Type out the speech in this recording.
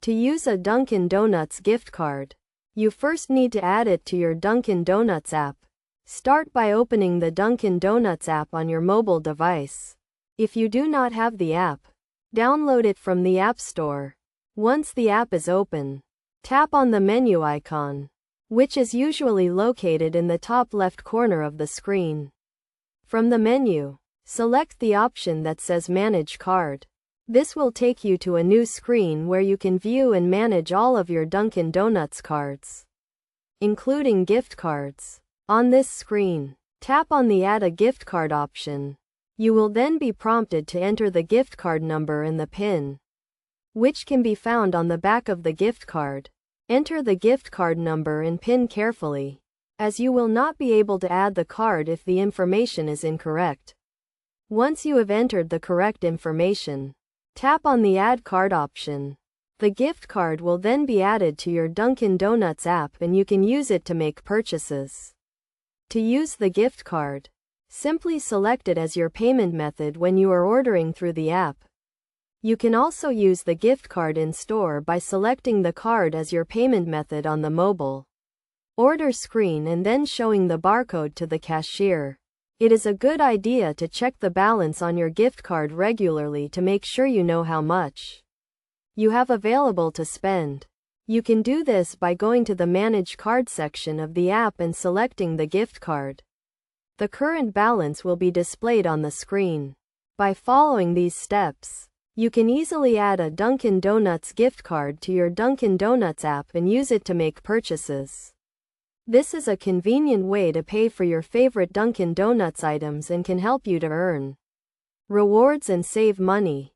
To use a Dunkin Donuts gift card, you first need to add it to your Dunkin Donuts app. Start by opening the Dunkin Donuts app on your mobile device. If you do not have the app, download it from the App Store. Once the app is open, tap on the menu icon, which is usually located in the top left corner of the screen. From the menu, select the option that says Manage Card. This will take you to a new screen where you can view and manage all of your Dunkin Donuts cards, including gift cards. On this screen, tap on the Add a Gift Card option. You will then be prompted to enter the gift card number and the PIN, which can be found on the back of the gift card. Enter the gift card number and PIN carefully, as you will not be able to add the card if the information is incorrect. Once you have entered the correct information, tap on the Add Card option. The gift card will then be added to your Dunkin Donuts app and you can use it to make purchases. To use the gift card, simply select it as your payment method when you are ordering through the app. You can also use the gift card in store by selecting the card as your payment method on the mobile order screen and then showing the barcode to the cashier. It is a good idea to check the balance on your gift card regularly to make sure you know how much you have available to spend. You can do this by going to the Manage Card section of the app and selecting the gift card. The current balance will be displayed on the screen. By following these steps, you can easily add a Dunkin Donuts gift card to your Dunkin Donuts app and use it to make purchases. This is a convenient way to pay for your favorite Dunkin Donuts items and can help you to earn rewards and save money.